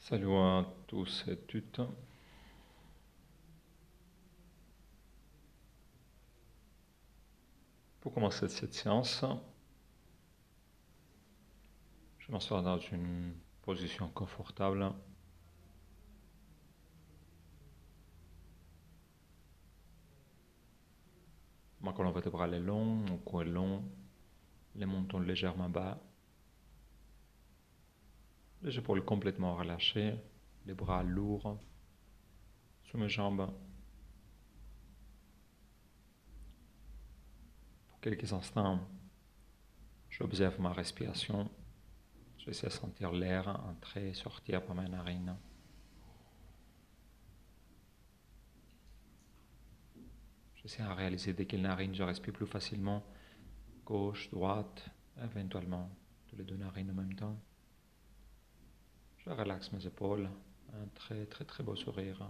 Salut à tous et toutes. Pour commencer cette séance, je m'assois dans une position confortable. Ma colonne vertébrale est longue, mon cou est long, les mentons légèrement bas, les épaules complètement relâchées, les bras lourds sous mes jambes. Pour quelques instants, j'observe ma respiration. J'essaie de sentir l'air entrer et sortir par mes narines. J'essaie de réaliser dès quelle narine je respire plus facilement, gauche, droite, éventuellement tous les deux narines en même temps. Je relaxe mes épaules, un très très très beau sourire.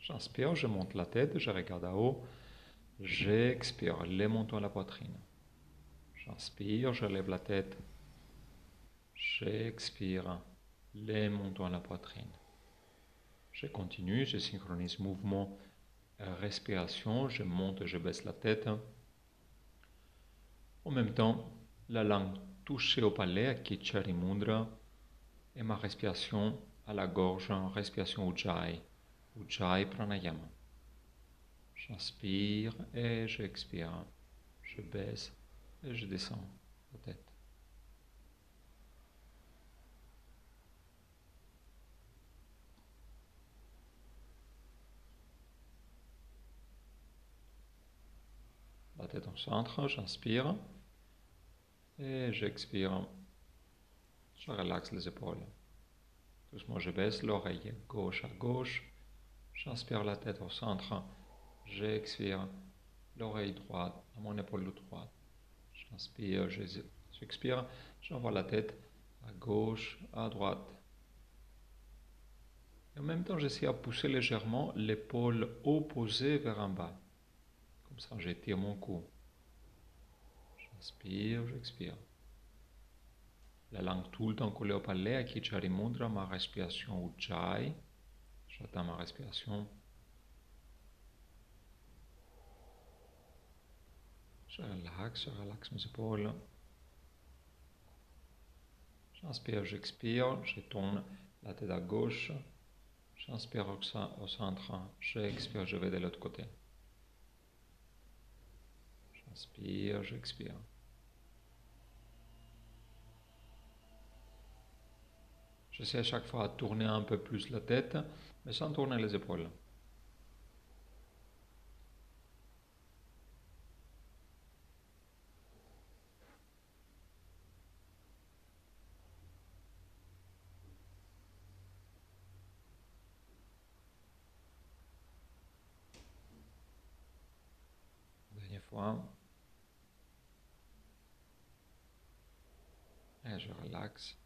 J'inspire, je monte la tête, je regarde à haut. J'expire, les montons à la poitrine. J'inspire, je lève la tête. J'expire, les montons à la poitrine. Je continue, je synchronise mouvement et respiration. Je monte et je baisse la tête. En même temps, la langue touchée au palais, à Kichari Mudra, et ma respiration à la gorge, respiration Ujjayi, Ujjayi Pranayama. J'inspire et j'expire. Je baisse et je descends la tête. La tête au centre, j'inspire et j'expire. Je relaxe les épaules. Doucement, je baisse l'oreille gauche à gauche. J'inspire la tête au centre. J'expire l'oreille droite à mon épaule droite. J'inspire, j'expire. J'envoie la tête à gauche, à droite. Et en même temps, j'essaie de pousser légèrement l'épaule opposée vers en bas. Comme ça, j'étire mon cou. J'inspire, j'expire. La langue tout le temps collée au palais, à Kichari Mudra, ma respiration Ujjayi. J'attends ma respiration. Je relaxe mes épaules. J'inspire, j'expire, je tourne la tête à gauche. J'inspire au centre, j'expire, je vais de l'autre côté. J'inspire, j'expire. J'essaie à chaque fois de tourner un peu plus la tête, mais sans tourner les épaules. Dernière fois. Et je relaxe.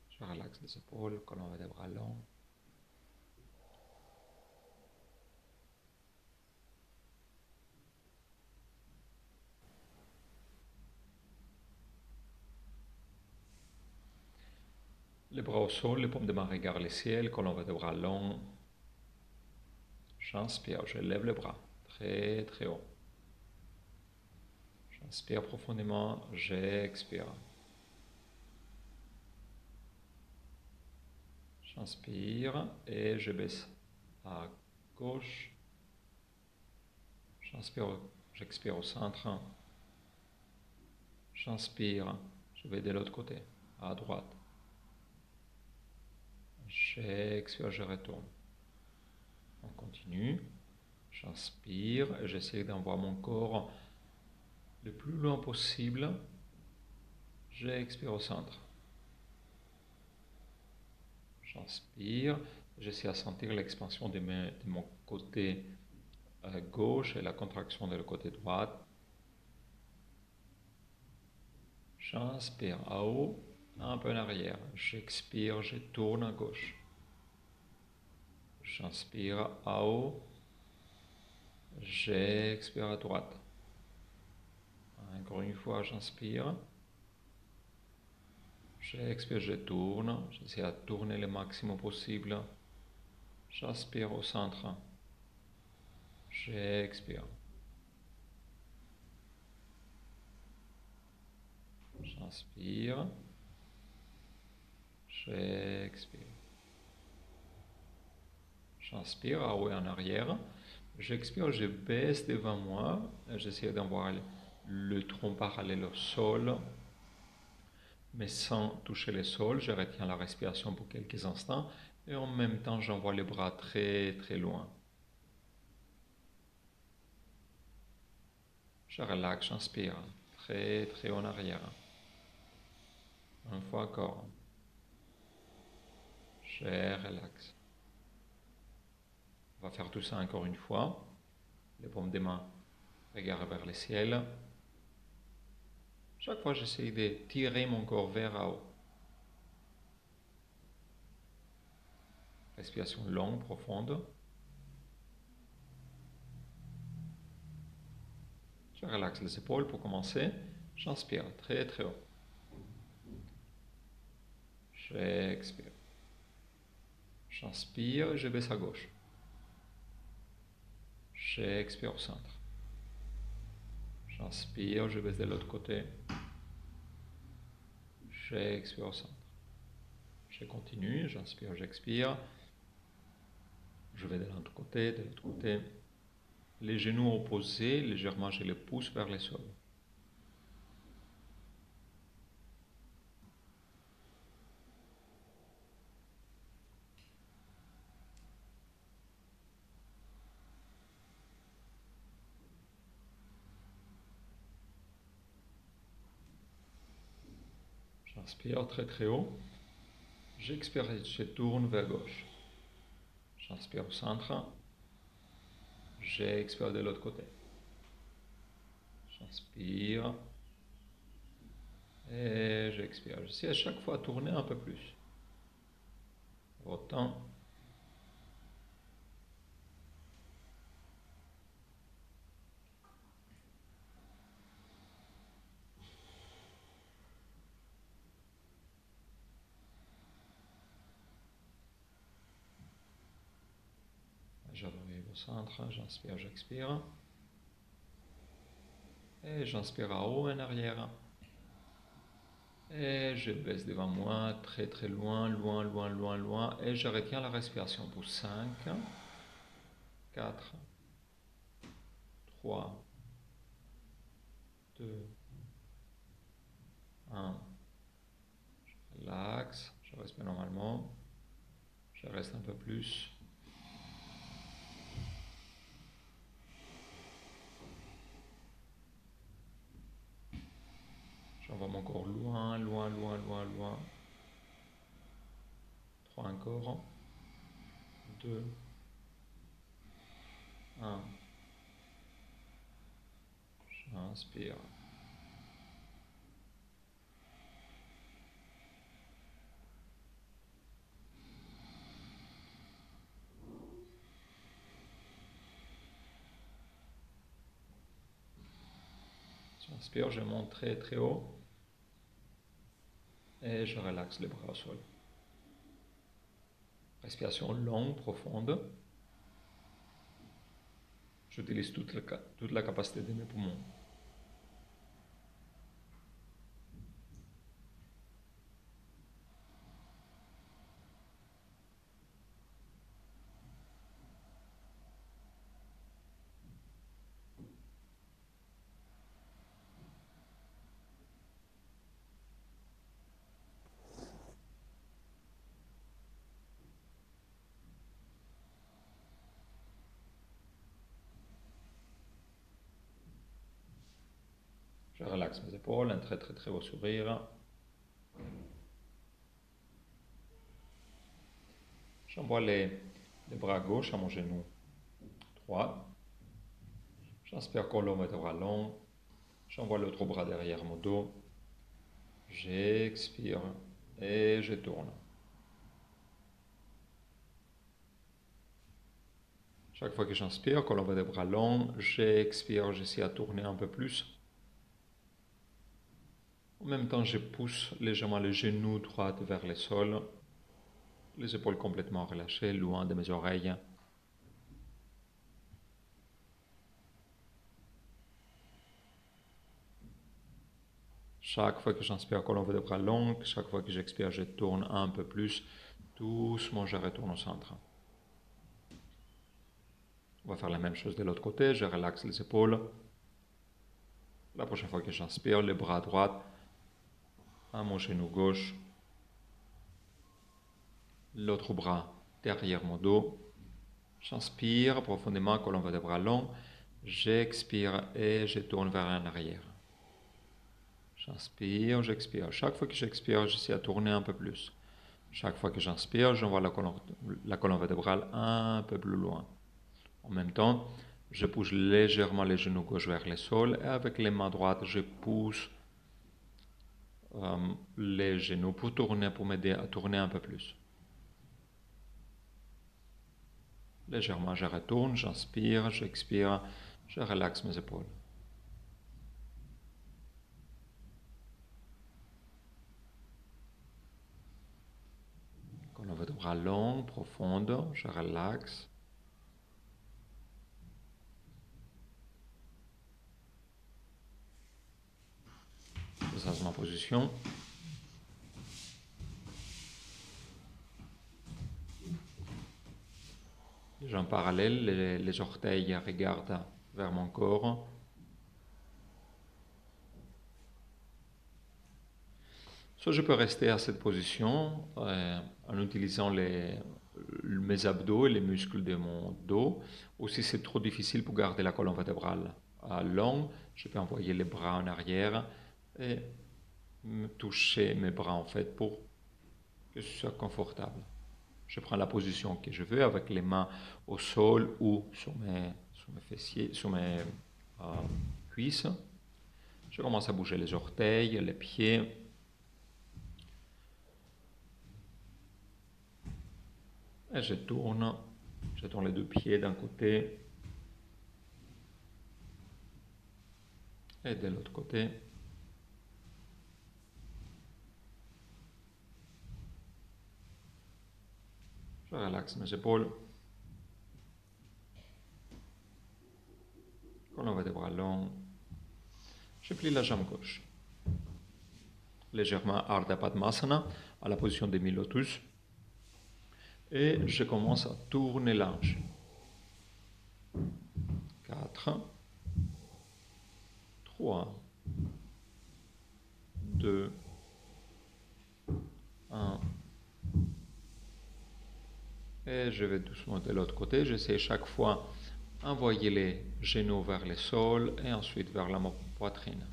Je relaxe les épaules, colonne vertébrale long. Les bras au sol, les paumes de main regardent le ciel, colonne vertébrale long. J'inspire, je lève les bras très très haut. J'inspire profondément, j'expire. J'inspire et je baisse à gauche. J'inspire, j'expire au centre. J'inspire, je vais de l'autre côté, à droite. J'expire, je retourne. On continue. J'inspire et j'essaie d'envoyer mon corps le plus loin possible. J'expire au centre. J'inspire. J'essaie de sentir l'expansion de mon côté gauche et la contraction de le côté droit. J'inspire à haut, un peu en arrière. J'expire, je tourne à gauche. J'inspire à haut. J'expire à droite. Encore une fois, j'inspire. J'expire, je tourne. J'essaie de tourner le maximum possible. J'aspire au centre. J'expire. J'inspire. J'expire. J'inspire, à haut et en arrière. J'expire, je baisse devant moi. J'essaie d'avoir le tronc parallèle au sol, mais sans toucher le sol. Je retiens la respiration pour quelques instants. Et en même temps, j'envoie les bras très très loin. Je relaxe, j'inspire. Très très en arrière. Une fois encore. Je relaxe. On va faire tout ça encore une fois. Les paumes des mains regardent vers le ciel. Chaque fois, j'essaie de tirer mon corps vers en haut. Respiration longue, profonde. Je relaxe les épaules pour commencer. J'inspire très très haut. J'expire. J'inspire, je baisse à gauche. J'expire au centre. J'inspire, je baisse de l'autre côté. J'expire au centre. Je continue, j'inspire, j'expire. Je vais de l'autre côté, de l'autre côté. Les genoux opposés, légèrement je les pousse vers le sol. J'inspire très très haut. J'expire, je tourne vers gauche. J'inspire au centre. J'expire de l'autre côté. J'inspire. Et j'expire. J'essaie à chaque fois de tourner un peu plus. Autant. J'arrive au centre. J'inspire, j'expire. Et j'inspire à haut et en arrière. Et je baisse devant moi, très très loin, loin, loin, loin, loin. Et je retiens la respiration pour 5, 4, 3, 2, 1. Je relaxe, je respire normalement. Je reste un peu plus. J'envoie mon corps loin, loin, loin, loin, loin. 3 encore. 2, 1. J'inspire. J'inspire, je monte très très haut. Et je relaxe les bras au sol. Respiration longue, profonde. J'utilise toute la capacité de mes poumons. Je relaxe mes épaules, un très très très beau sourire. J'envoie les bras gauche à mon genou droit. J'inspire colonne vertébrale long. J'envoie l'autre bras derrière mon dos. J'expire et je tourne. Chaque fois que j'inspire, colonne vertébrale long, j'expire, j'essaie à tourner un peu plus. En même temps, je pousse légèrement le genou droit vers le sol, les épaules complètement relâchées, loin de mes oreilles. Chaque fois que j'inspire, colonne vertébrale longue, chaque fois que j'expire, je tourne un peu plus. Doucement, je retourne au centre. On va faire la même chose de l'autre côté, je relaxe les épaules. La prochaine fois que j'inspire, le bras droit à mon genou gauche. L'autre bras derrière mon dos. J'inspire profondément, colonne vertébrale longue. J'expire et je tourne vers en arrière. J'inspire, j'expire. Chaque fois que j'expire, j'essaie de tourner un peu plus. Chaque fois que j'inspire, j'envoie la colonne vertébrale un peu plus loin. En même temps, je pousse légèrement les genoux gauche vers le sol et avec les mains droites, je pousse les genoux pour tourner, pour m'aider à tourner un peu plus. Légèrement, je retourne, j'inspire, j'expire, je relaxe mes épaules. Colonne vertébrale longue, profonde, je relaxe. Ça, c'est ma position. Les jambes parallèles, les orteils regardent vers mon corps. Soit je peux rester à cette position en utilisant mes abdos et les muscles de mon dos. Ou si c'est trop difficile pour garder la colonne vertébrale longue, je peux envoyer les bras en arrière et toucher mes bras en fait pour que ce soit confortable. Je prends la position que je veux avec les mains au sol ou sur mes fessiers, sur mes cuisses. Je commence à bouger les orteils, les pieds. Et je tourne les deux pieds d'un côté et de l'autre côté. Je relaxe mes épaules. Colonne vertébrale longue. Je plie la jambe gauche. Légèrement Ardha Padmasana à la position de mi-lotus. Et je commence à tourner l'ange. 4, 3, 2, 1. Et je vais doucement de l'autre côté. J'essaie chaque fois d'envoyer les genoux vers le sol et ensuite vers la poitrine.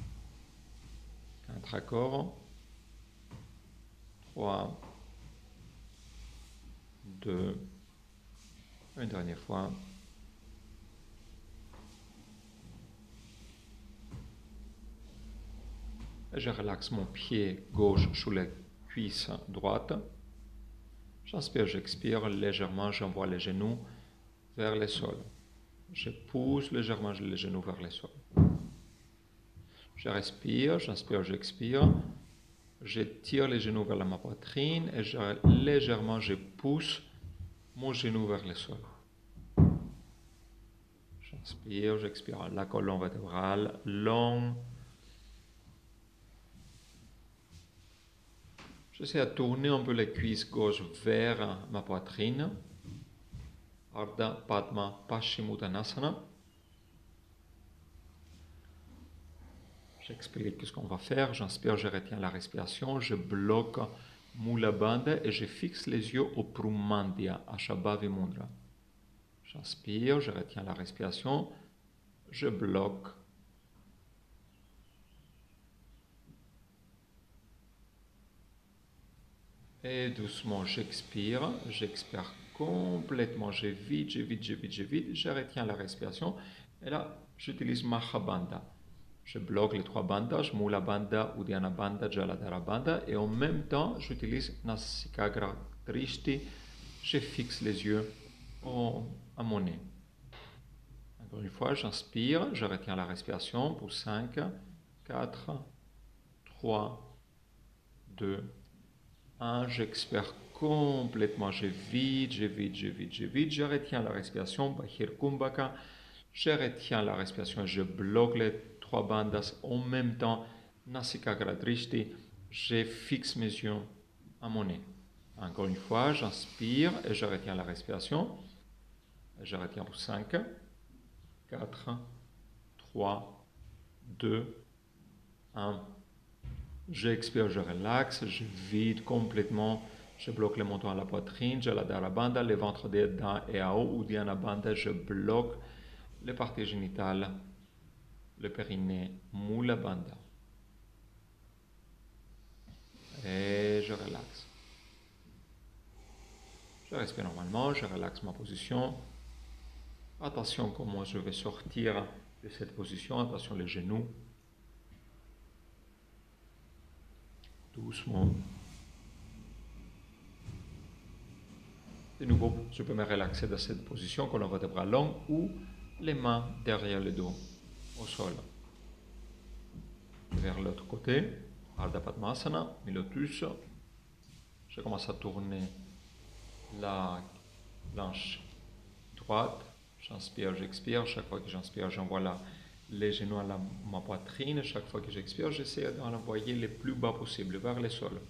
4 accords. 3, 2, une dernière fois. Et je relaxe mon pied gauche sur la cuisse droite. J'inspire, j'expire légèrement, j'envoie les genoux vers le sol. Je pousse légèrement les genoux vers le sol. Je respire, j'inspire, j'expire. Je tire les genoux vers ma poitrine et légèrement je pousse mon genou vers le sol. J'inspire, j'expire. La colonne vertébrale longue. J'essaie de tourner un peu les cuisses gauche vers ma poitrine. Ardha Padma Paschimottanasana. J'explique ce qu'on va faire. J'inspire, je retiens la respiration. Je bloque Mula Bandha et je fixe les yeux au Prumandya, à Shabhavi Mudra. J'inspire, je retiens la respiration. Je bloque. Et doucement, j'expire complètement, je vide, je retiens la respiration. Et là, j'utilise Mahabandha. Je bloque les 3 bandhas, Mula Bandha, Uddiyana Bandha, Jaladhara Bandha. Et en même temps, j'utilise Nasikagra Drishti. Je fixe les yeux à mon nez. Encore une fois, j'inspire, je retiens la respiration pour 5, 4, 3, 2, 1. J'expire complètement. Je vide, je vide, je vide, je vide. Je retiens la respiration. Bahir Kumbhaka. Je retiens la respiration. Je bloque les 3 bandhas en même temps. Nasikagra Drishti. Je fixe mes yeux à mon nez. Encore une fois, j'inspire et je retiens la respiration. Je retiens pour 5, 4, 3, 2, 1. J'expire, je relaxe, je vide complètement. Je bloque le menton à la poitrine, je la Dharabandha, le ventre et à haut, Uddiyana Bandha, je bloque les parties génitales, le périnée, Mula Bandha. Et je relaxe. Je respire normalement, je relaxe ma position. Attention comment je vais sortir de cette position, attention les genoux. Doucement. De nouveau, je peux me relaxer dans cette position, con le bras long ou les mains derrière le dos, au sol. Vers l'autre côté, Ardha Padmasana, mi-lotus. Je commence à tourner la planche droite. J'inspire, j'expire. Chaque fois que j'inspire, j'envoie les genoux à ma poitrine. Chaque fois que j'expire, j'essaie d'en envoyer le plus bas possible, vers le sol.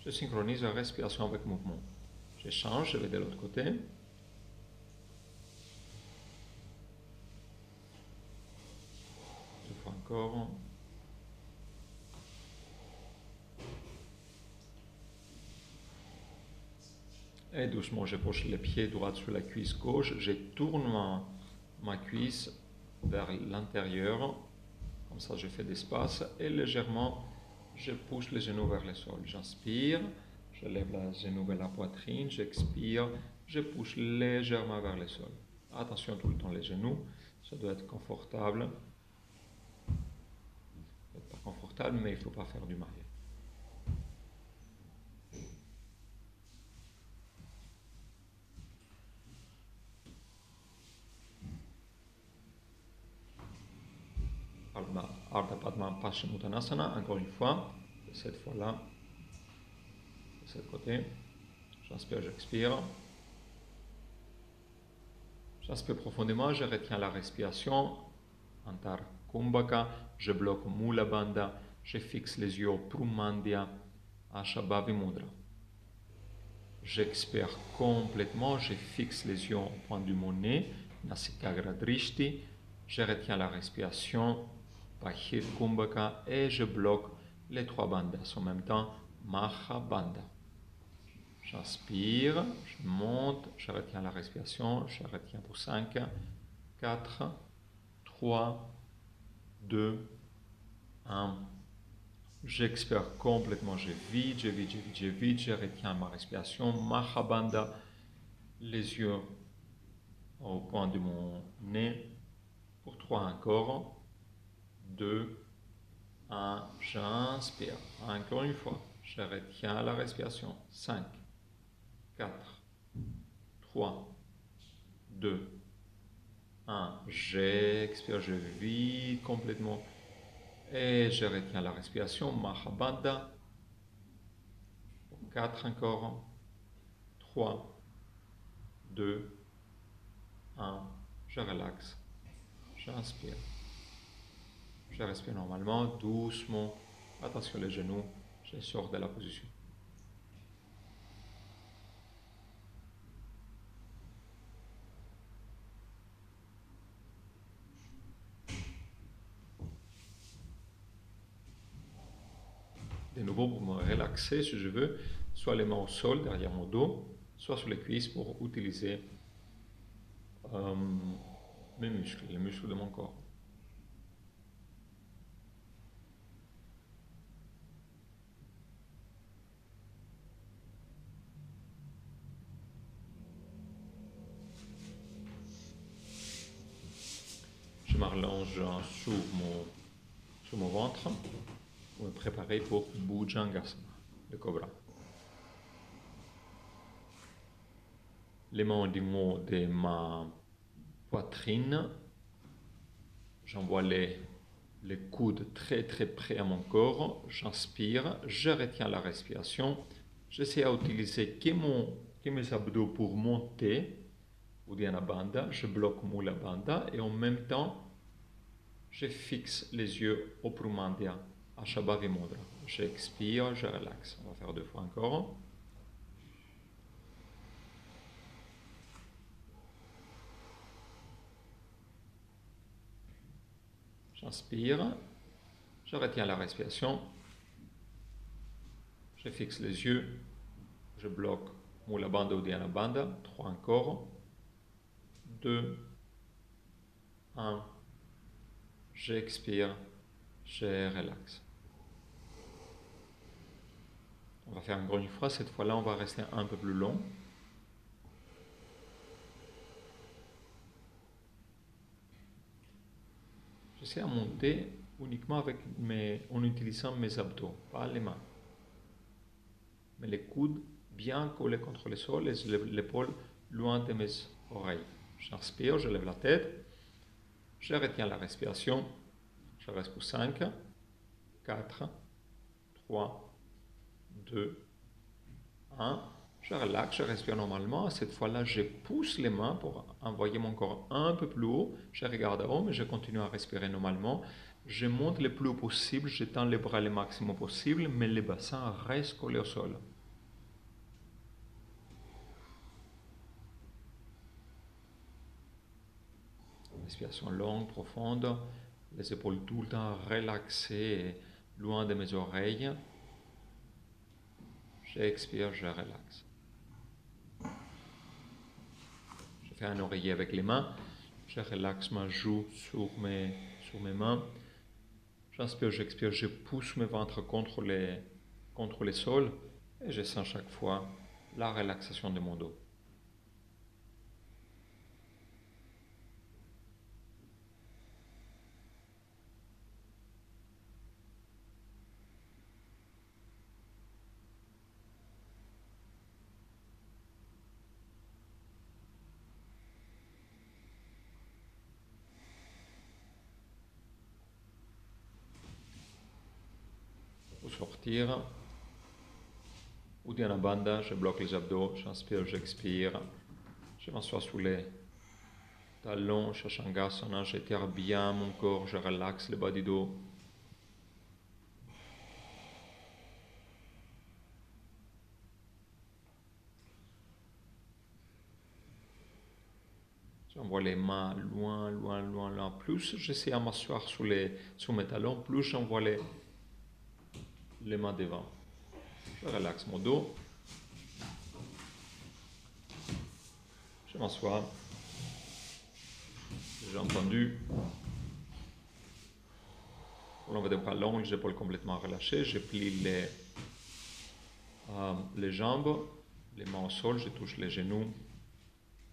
Je synchronise la respiration avec le mouvement. Je change, je vais de l'autre côté. Une fois encore. Et doucement, je pose le pied droit sur la cuisse gauche. Je tourne ma cuisse vers l'intérieur. Comme ça, je fais d'espace. Et légèrement, je pousse les genoux vers le sol. J'inspire, je lève les genoux vers la poitrine. J'expire, je pousse légèrement vers le sol. Attention tout le temps les genoux. Ça doit être confortable. Pas confortable, mais il ne faut pas faire du mal. Ardha Padma Paschimottanasana, encore une fois, cette fois-là, de ce côté. J'inspire, j'expire. J'inspire profondément, je retiens la respiration. Antar Kumbhaka, je bloque Mula Bandha, je fixe les yeux au Prumandya, Ashabhavi Mudra. J'expire complètement, je fixe les yeux au point du mon nez, Nasikagra Drishti. Je retiens la respiration, Bahir Kumbhaka, et je bloque les 3 bandhas en même temps, Maha Bandha. J'inspire, je monte, je retiens la respiration, je retiens pour 5, 4, 3, 2, 1. J'expire complètement, je vide, je vide, je vide, je vide, je retiens ma respiration, Maha Bandha, les yeux au point de mon nez, pour 3 encore, 2, 1, j'inspire, encore une fois, je retiens la respiration, 5, 4, 3, 2, 1, j'expire, je vide complètement et je retiens la respiration, Maha Bandha, 4 encore, 3, 2, 1, je relaxe, j'inspire. Je respire normalement, doucement, attention les genoux, je sors de la position. De nouveau, pour me relaxer, si je veux, soit les mains au sol derrière mon dos, soit sur les cuisses pour utiliser mes muscles, les muscles de mon corps. Je m'allonge sur mon ventre pour me préparer pour Bhujangasana, le cobra. Les mains du haut de ma poitrine, j'envoie les les coudes très très près à mon corps. J'inspire, je retiens la respiration. J'essaie d'utiliser que mes abdos pour monter Uddiyana Bandha. Je bloque Mula Bandha et en même temps, je fixe les yeux au Prumandya, à Shabhavi Mudra. J'expire, je relaxe. On va faire 2 fois encore. J'inspire, je retiens la respiration, je fixe les yeux, je bloque Mula Bandha, Uddiyana Bandha. 3 encore. 2, 1. J'expire, je relaxe. On va faire encore une fois. Cette fois-là, on va rester un peu plus long. J'essaie de monter uniquement en utilisant mes abdos, pas les mains. Mais les coudes bien collés contre le sol et l'épaule loin de mes oreilles. J'inspire, je lève la tête, je retiens la respiration, je reste pour 5, 4, 3, 2, 1. Je relaxe, je respire normalement. Cette fois-là, je pousse les mains pour envoyer mon corps un peu plus haut. Je regarde en haut, mais je continue à respirer normalement. Je monte le plus haut possible, je tends les bras le maximum possible, mais le bassin reste collé au sol. Respiration longue, profonde, les épaules tout le temps relaxées, loin de mes oreilles. J'expire, je relaxe. Je fais un oreiller avec les mains. Je relaxe ma joue sur mes mains. J'inspire, j'expire, je pousse mes ventres contre les sols et je sens chaque fois la relaxation de mon dos. Pour sortir, Uddiyana Bandha, je bloque les abdos, j'inspire, j'expire. Je m'assois sous les talons, Shashangasana, j'étire bien mon corps, je relaxe le bas du dos. J'envoie les mains loin, loin, loin, loin. Plus j'essaie de m'asseoir sous mes talons, plus j'envoie les mains devant. Je relaxe mon dos. Je m'assois. J'ai entendu. Pour l'enlever des pas longs, les épaules complètement relâchées. Je plie les jambes, les mains au sol, je touche les genoux.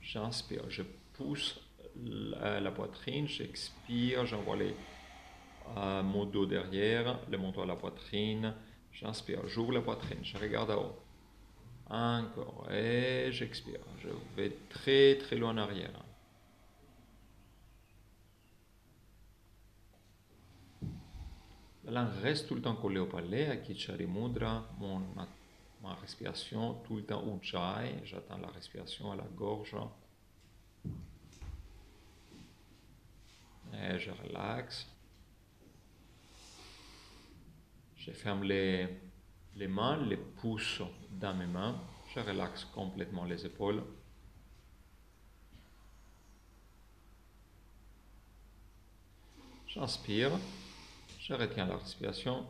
J'inspire, je pousse la poitrine, j'expire, j'envoie mon dos derrière, le menton à la poitrine. J'inspire, j'ouvre la poitrine, je regarde en haut. Encore, et j'expire. Je vais très très loin en arrière. La langue reste tout le temps collée au palais, à Kichari Mudra, ma respiration tout le temps Ujjayi, j'attends la respiration à la gorge. Et je relaxe. Je ferme les mains, les pouces dans mes mains. Je relaxe complètement les épaules. J'inspire, je retiens la respiration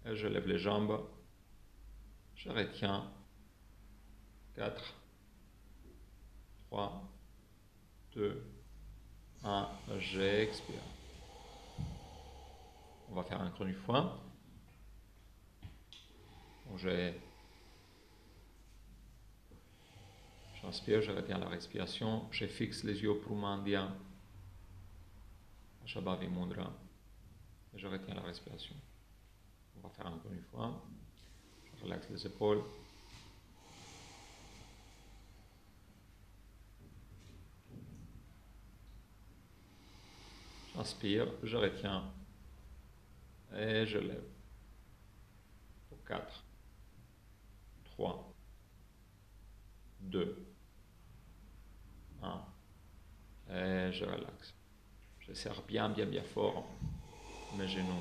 et je lève les jambes. Je retiens. 4, 3, 2, 1. J'expire. On va faire encore une fois. J'inspire, je retiens la respiration. Je fixe les yeux au Prumandya, Shabhavi Mudra. Et je retiens la respiration. On va faire encore une fois. Je relaxe les épaules. J'inspire, je retiens. Et je lève. Pour 4, 3, 2, 1. Et je relaxe. Je serre bien, bien, bien fort mes genoux.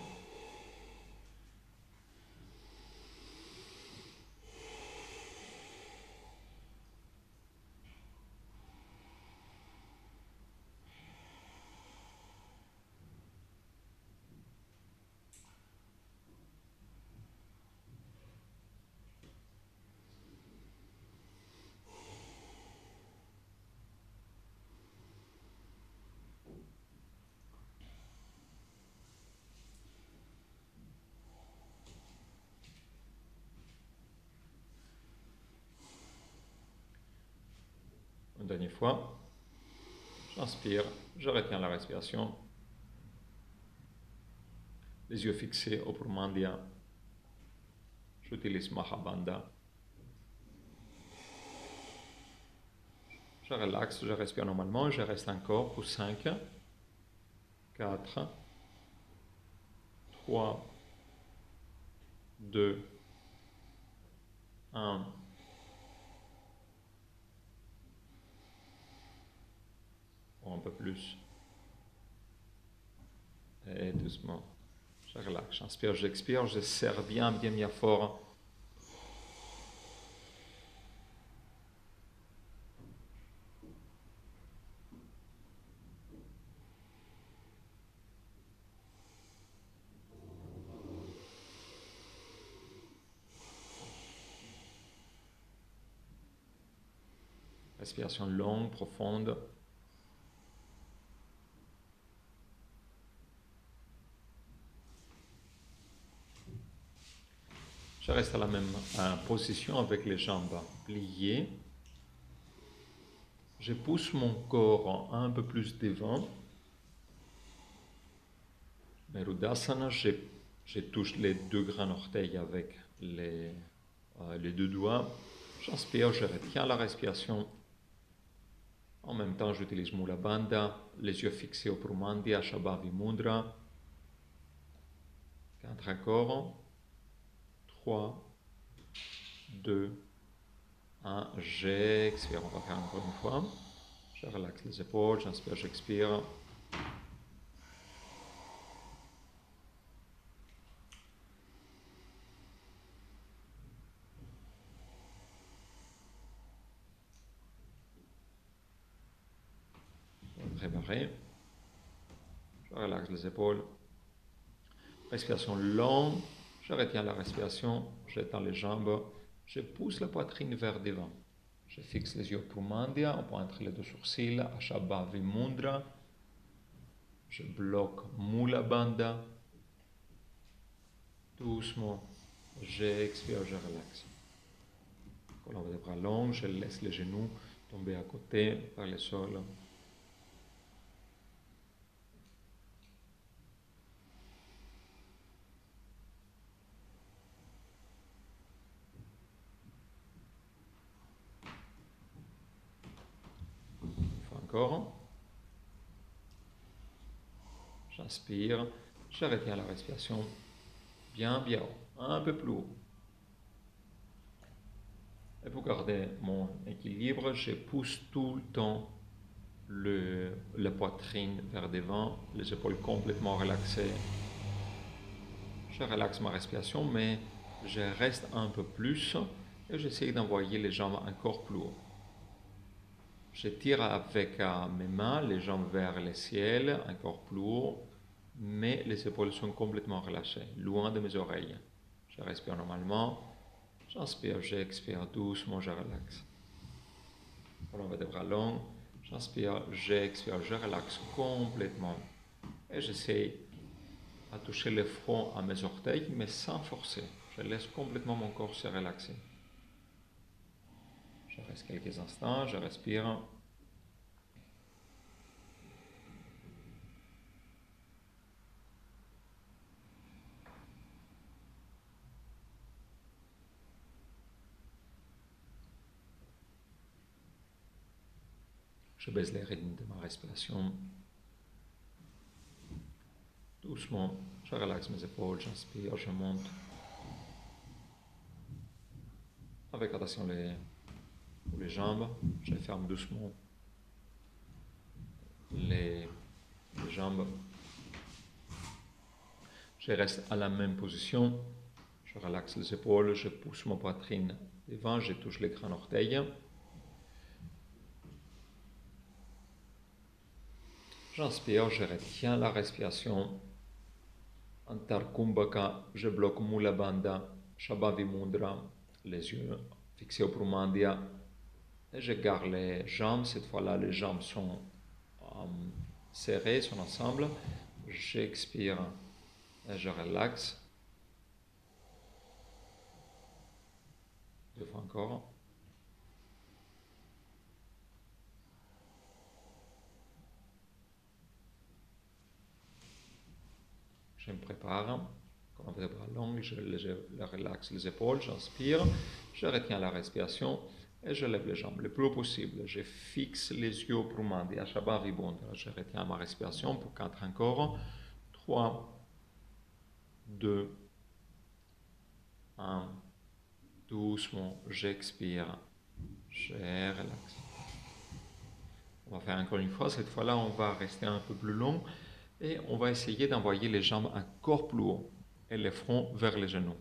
Une dernière fois. J'inspire, je retiens la respiration. Les yeux fixés au Purmandya. J'utilise Mahabandha. Je relaxe, je respire normalement. Je reste encore pour 5, 4, 3, 2, 1. Ou un peu plus. Et doucement. Je relaxe, j'inspire, j'expire, je serre bien, bien, bien fort. Respiration longue, profonde. Je reste à la même position avec les jambes pliées. Je pousse mon corps un peu plus devant. Merudasana, je touche les deux grands orteils avec les deux doigts. J'inspire, je retiens la respiration. En même temps, j'utilise Mula Bandha, les yeux fixés au Purmandya, Shabhavi Mudra. 4 encore. 3, 2, 1. J'expire. On va faire encore une fois. Je relaxe les épaules, j'inspire, j'expire. Préparer. Je relaxe les épaules. Respiration longue. Je retiens la respiration. J'étends les jambes. Je pousse la poitrine vers devant. Je fixe les yeux au Purmandya. On pointe les deux sourcils. Ashabhavi Mudra. Je bloque Mula Bandha. Doucement. J'expire, je relaxe. Colonne des bras longs. Je laisse les genoux tomber à côté par le sol. Encore. J'inspire, je retiens la respiration bien, bien haut, un peu plus haut. Et pour garder mon équilibre, je pousse tout le temps la poitrine vers devant, les épaules complètement relaxées. Je relaxe ma respiration, mais je reste un peu plus et j'essaie d'envoyer les jambes encore plus haut. Je tire avec mes mains les jambes vers le ciel, encore plus haut, mais les épaules sont complètement relâchées, loin de mes oreilles. Je respire normalement, j'inspire, j'expire doucement, je relaxe. On va des bras longs, j'inspire, j'expire, je relaxe complètement. Et j'essaie à toucher le front à mes orteils, mais sans forcer. Je laisse complètement mon corps se relaxer. Je reste quelques instants, je respire. Je baisse les rythmes de ma respiration. Doucement, je relaxe mes épaules, j'inspire, je monte. Avec attention les jambes, je ferme doucement les jambes. Je reste à la même position. Je relaxe les épaules, je pousse ma poitrine devant, je touche les grands orteils. J'inspire, je retiens la respiration. Antar Kumbhaka, je bloque Mula Bandha, Shabhavi Mudra, les yeux fixés au Prumandia. Et je garde les jambes, cette fois-là les jambes sont serrées, sont ensemble. J'expire et je relaxe. Deux fois encore. Je me prépare. Colonne vertébrale longue, je relaxe les épaules, j'inspire, je retiens la respiration et je lève les jambes le plus haut possible. Je fixe les yeux au Prumandia, Shabhavi Mudra. Je retiens ma respiration pour 4 encore. 3, 2, 1. Doucement, j'expire, je relaxe. On va faire encore une fois. Cette fois-là, on va rester un peu plus long et on va essayer d'envoyer les jambes encore plus haut et le front vers les genoux.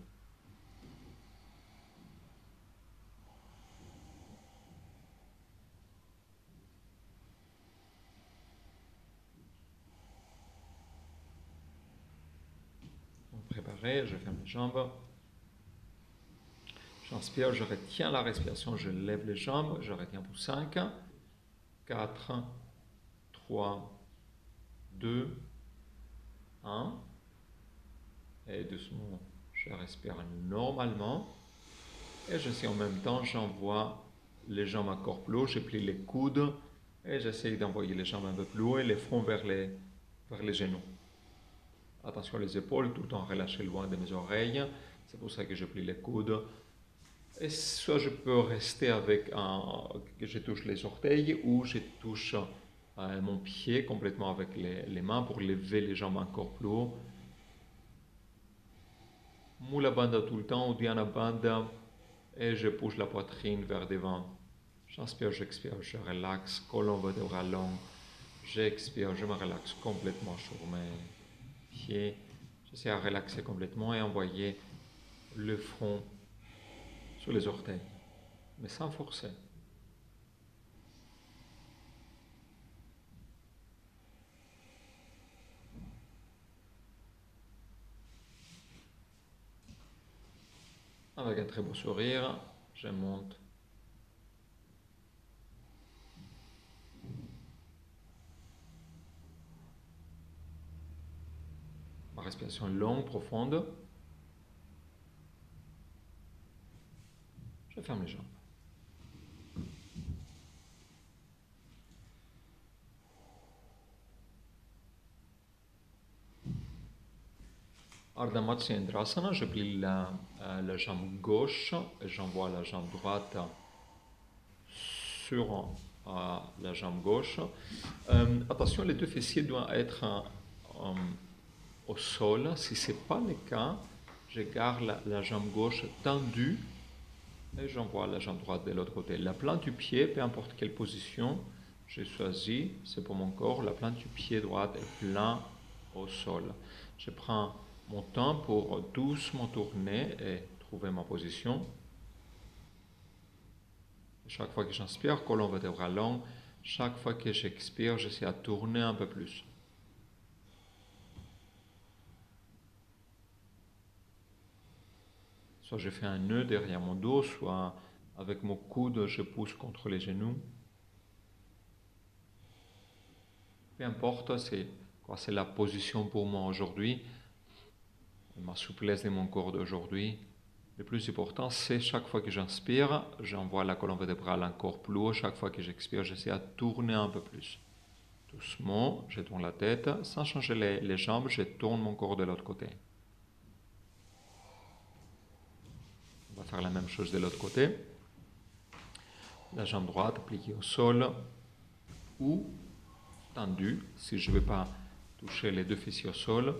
Préparé, je ferme les jambes. J'inspire, je retiens la respiration, je lève les jambes, je retiens pour 5, 4, 3, 2, 1. Et doucement, je respire normalement. Et je sais en même temps, j'envoie les jambes encore plus haut, je plie les coudes et j'essaye d'envoyer les jambes un peu plus haut et les fronts vers les genoux. Attention les épaules, tout en relâché loin de mes oreilles. C'est pour ça que je plie les coudes. Et soit je peux rester avec que je touche les orteils ou je touche mon pied complètement avec les mains pour lever les jambes encore plus haut. Mula Bandha tout le temps, Uddiyana Bandha, et je pousse la poitrine vers devant. J'inspire, j'expire, je relaxe, colonne vertébrale longue. J'expire, je me relaxe complètement sur mes pieds. J'essaie de relaxer complètement et envoyer le front sur les orteils, mais sans forcer. Avec un très beau sourire, je monte. Ma respiration longue, profonde. Je ferme les jambes. Ardha Matsyendrasana, je plie la jambe gauche et j'envoie la jambe droite sur la jambe gauche. Attention, les deux fessiers doivent être au sol. Si ce n'est pas le cas, je garde la jambe gauche tendue et j'envoie la jambe droite de l'autre côté. La plante du pied, peu importe quelle position j'ai choisi, c'est pour mon corps, la plante du pied droit est plein au sol. Je prends mon temps pour doucement tourner et trouver ma position. Chaque fois que j'inspire, colonne vertébrale longue. Chaque fois que j'expire, j'essaie de tourner un peu plus. Soit je fais un nœud derrière mon dos, soit avec mon coude, je pousse contre les genoux. Peu importe, c'est la position pour moi aujourd'hui, ma souplesse de mon corps d'aujourd'hui. Le plus important, c'est chaque fois que j'inspire, j'envoie la colonne vertébrale encore plus haut. Chaque fois que j'expire, j'essaie de tourner un peu plus. Doucement, je tourne la tête. Sans changer les jambes, je tourne mon corps de l'autre côté. On va faire la même chose de l'autre côté. La jambe droite pliée au sol ou tendue, si je ne veux pas toucher les deux fessiers au sol.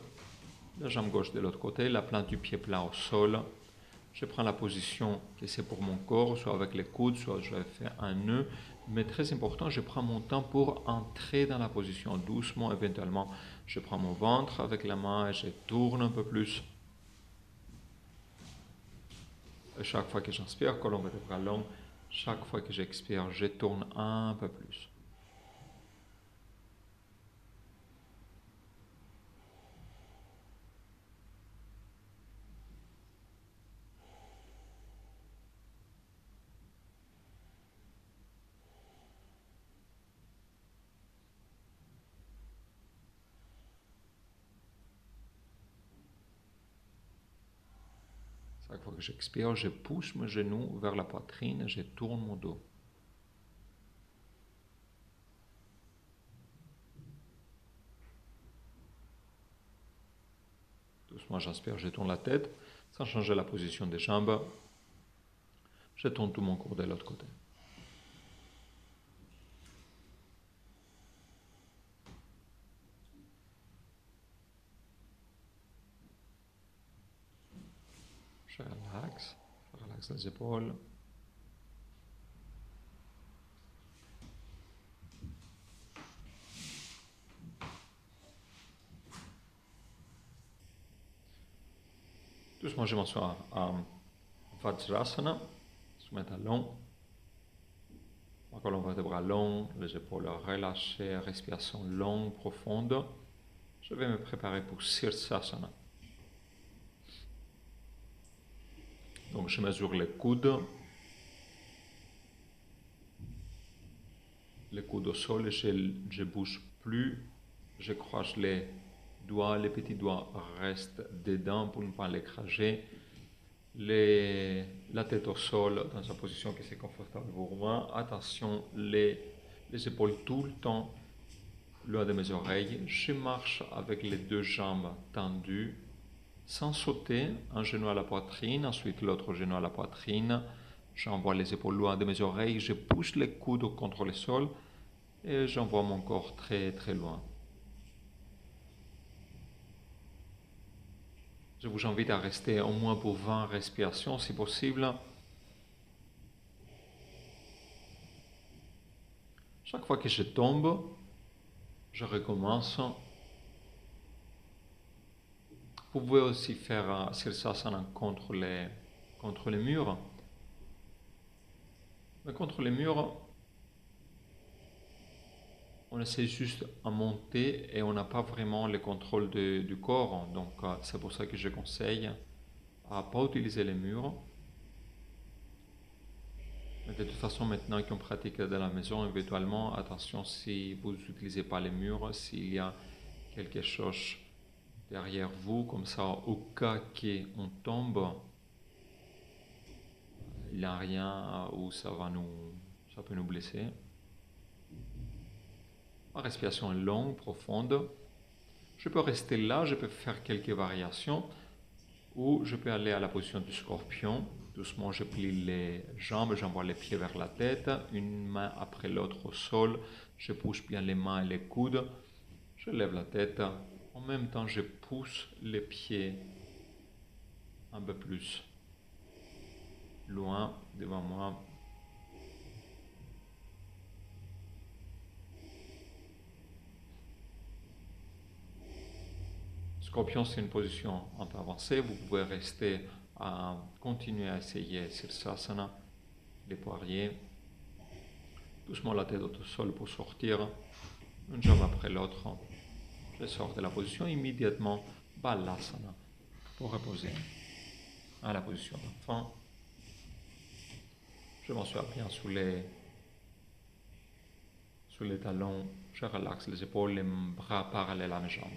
La jambe gauche de l'autre côté, la plante du pied plat au sol. Je prends la position que c'est pour mon corps, soit avec les coudes, soit je vais faire un nœud. Mais très important, je prends mon temps pour entrer dans la position doucement. Éventuellement, je prends mon ventre avec la main et je tourne un peu plus. Et chaque fois que j'inspire, colonne vertébrale longue. Chaque fois que j'expire, je tourne un peu plus. Chaque fois que j'expire, je pousse mes genoux vers la poitrine et je tourne mon dos. Doucement, j'inspire, je tourne la tête sans changer la position des jambes. Je tourne tout mon corps de l'autre côté. Je relaxe les épaules. Doucement, je m'assois à Vajrasana, sous mes talons. Ma colonne vertébrale longue, les épaules relâchées, respiration longue, profonde. Je vais me préparer pour Sirsasana. Donc, je mesure les coudes au sol et je bouge plus. Je croise les doigts, les petits doigts restent dedans pour ne pas l'écraser. La tête au sol dans une position qui est confortable pour moi. Attention, les épaules tout le temps loin de mes oreilles. Je marche avec les deux jambes tendues, sans sauter, un genou à la poitrine, ensuite l'autre genou à la poitrine. J'envoie les épaules loin de mes oreilles, je pousse les coudes contre le sol et j'envoie mon corps très très loin. Je vous invite à rester au moins pour 20 respirations si possible. Chaque fois que je tombe, je recommence. Vous pouvez aussi faire Sirsasana contre les murs. Mais contre les murs, on essaie juste à monter et on n'a pas vraiment le contrôle du corps. Donc c'est pour ça que je conseille à ne pas utiliser les murs. Mais de toute façon, maintenant qu'on pratique dans la maison, éventuellement, attention si vous n'utilisez pas les murs, s'il y a quelque chose derrière vous, comme ça, au cas qu'on tombe, il n'y a rien où ça peut nous blesser. Ma respiration est longue, profonde. Je peux rester là, je peux faire quelques variations, ou je peux aller à la position du scorpion. Doucement, je plie les jambes, j'envoie les pieds vers la tête, une main après l'autre au sol. Je pousse bien les mains et les coudes. Je lève la tête. En même temps, je pousse les pieds un peu plus loin devant moi. Scorpion, c'est une position un peu avancée. Vous pouvez rester à continuer à essayer Sirsasana, les poiriers. Doucement la tête au sol pour sortir. Une jambe après l'autre. Je sors de la position immédiatement. Balasana pour reposer à la position d'enfant. Je m'assois bien sous les talons. Je relaxe les épaules, les bras parallèles à mes jambes.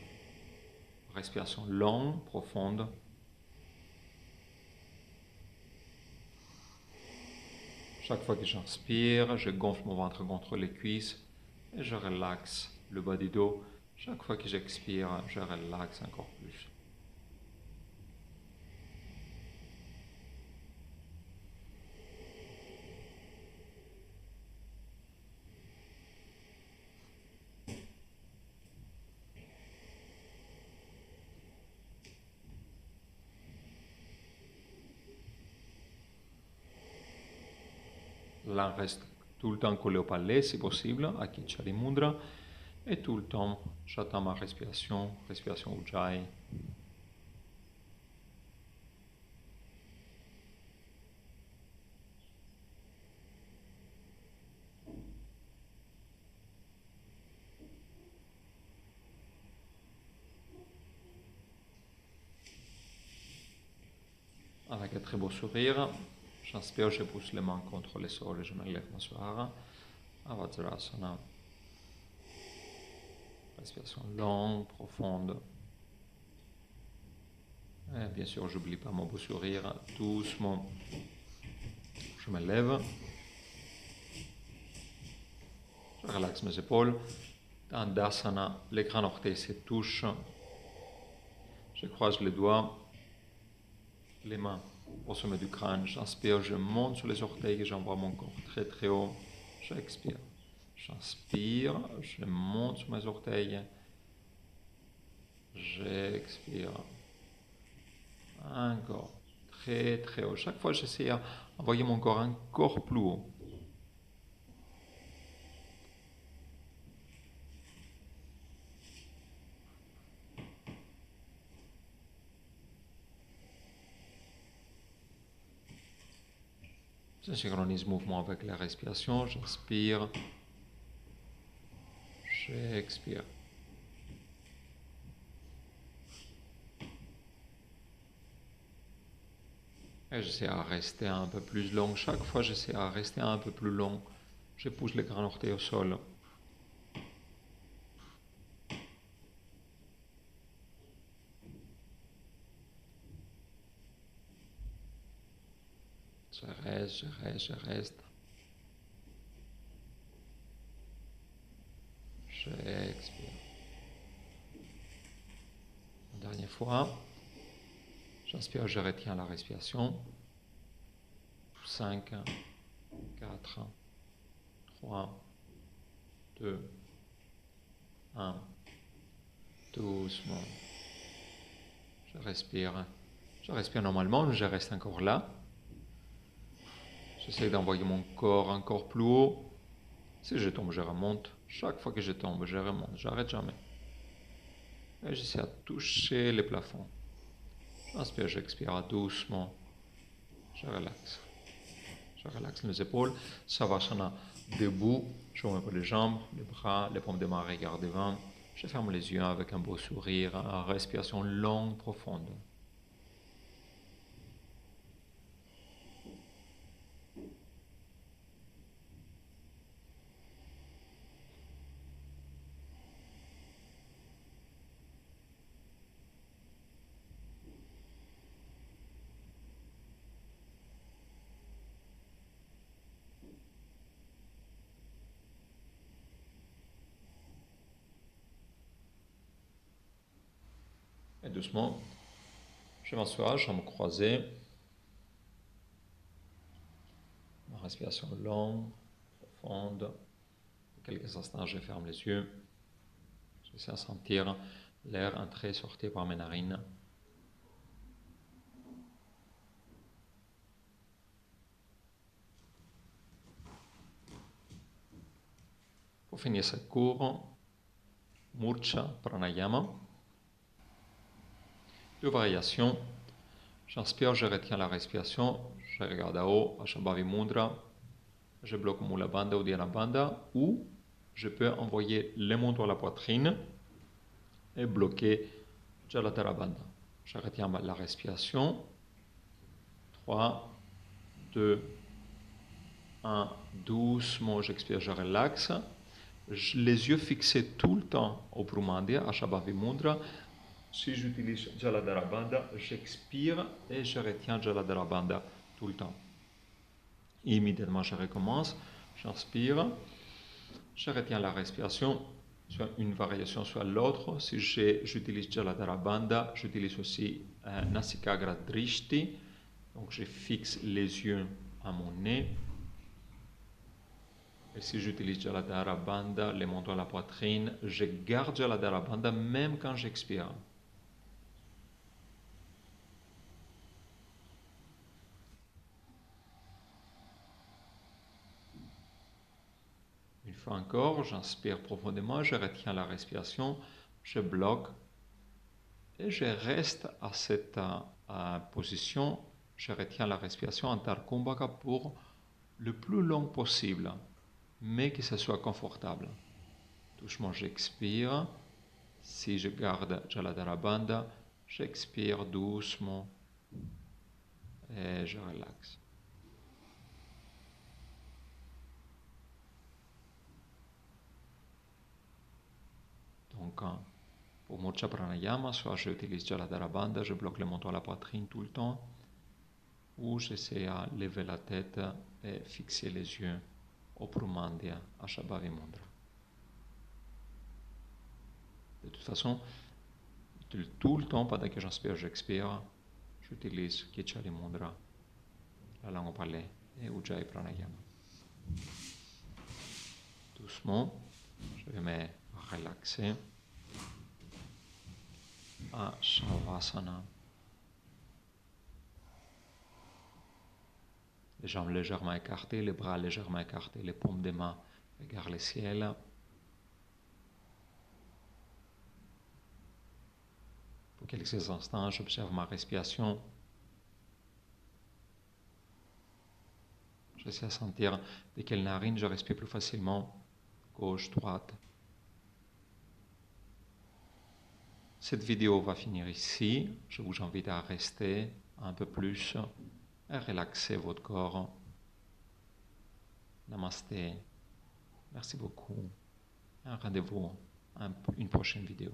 Respiration longue, profonde. Chaque fois que j'inspire, je gonfle mon ventre contre les cuisses et je relaxe le bas du dos. Chaque fois que j'expire, je relaxe encore plus. langue reste tout le temps collée au palais, si possible, à Kichari Mudra. Et tout le temps, j'attends ma respiration, respiration Ujjayi. Avec un très beau sourire, j'inspire, je pousse les mains contre les sols et je me lève Maswara. Vajrasana. Respiration longue, profonde. Et bien sûr, j'oublie pas mon beau sourire. Doucement, je me lève. Je relaxe mes épaules. Dans Dasana, les grands orteils se touchent. Je croise les doigts, les mains au sommet du crâne. J'inspire, je monte sur les orteils et j'envoie mon corps très très haut. J'expire. J'inspire, je monte sur mes orteils. J'expire. Encore très très haut. Chaque fois, j'essaie d'envoyer mon corps encore plus haut. Je synchronise mouvement avec la respiration. J'inspire. J'expire. Et j'essaie à rester un peu plus long. Chaque fois, j'essaie à rester un peu plus long. Je pousse les grands orteils au sol. Je reste, je reste, je reste. J'expire. Une dernière fois. J'inspire, je retiens la respiration. 5, 4, 3, 2, 1. Doucement. Je respire. Je respire normalement, mais je reste encore là. J'essaie d'envoyer mon corps encore plus haut. Si je tombe, je remonte. Chaque fois que je tombe, je remonte. J'arrête jamais. Et j'essaie de toucher les plafonds. J'inspire, j'expire doucement. Je relaxe. Je relaxe les épaules. Savasana debout. Je ouvre les jambes, les bras, les paumes de main regardent devant. Je ferme les yeux avec un beau sourire, une respiration longue, profonde. Et doucement, je m'assois, jambes croisées. Ma respiration longue, profonde. Quelques instants, je ferme les yeux. J'essaie de sentir l'air entrer et sortir par mes narines. Pour finir ce cours, Murcha Pranayama. 2 variations. J'inspire, je retiens la respiration. Je regarde à haut, à Shambhavi Mudra. Je bloque Mula Bandha ou Dhyana Bandha. Ou je peux envoyer les mains à la poitrine et bloquer Jaladhara Bandha. Je retiens la respiration. 3, 2, 1. Doucement, j'expire, je relaxe. Les yeux fixés tout le temps au Brahmandya, à Shambhavi Mudra. Si j'utilise Jaladhara Bandha, j'expire et je retiens Jaladhara Bandha tout le temps. Immédiatement, je recommence. J'inspire. Je retiens la respiration, soit une variation, soit l'autre. Si j'utilise Jaladhara Bandha, j'utilise aussi Nasikagra Drishti. Donc, je fixe les yeux à mon nez. Et si j'utilise Jaladhara Bandha, les mains à la poitrine, je garde Jaladhara Bandha même quand j'expire. fois encore, j'inspire profondément, je retiens la respiration, je bloque et je reste à cette position. Je retiens la respiration en Antara Kumbhaka pour le plus long possible, mais que ce soit confortable. Doucement, j'expire. Si je garde Jaladhara Bandha, j'expire doucement et je relaxe. Donc, pour Mocha Pranayama, soit j'utilise Jaladhara Bandha, je bloque le menton à la poitrine tout le temps, ou j'essaie à lever la tête et fixer les yeux au Prumandya, à Shabhavi Mudra. De toute façon, tout le temps, pendant que j'inspire, j'expire, j'utilise Kichari Mudra, la langue au palais, et Ujjayi Pranayama. Doucement, je vais me relaxer à Shavasana. Les jambes légèrement écartées, les bras légèrement écartés, les paumes des mains regardent le ciel. Pour quelques instants, j'observe ma respiration. J'essaie de sentir de quelle narine je respire plus facilement, gauche, droite. Cette vidéo va finir ici. Je vous invite à rester un peu plus et relaxer votre corps. Namasté. Merci beaucoup. Un rendez-vous à une prochaine vidéo.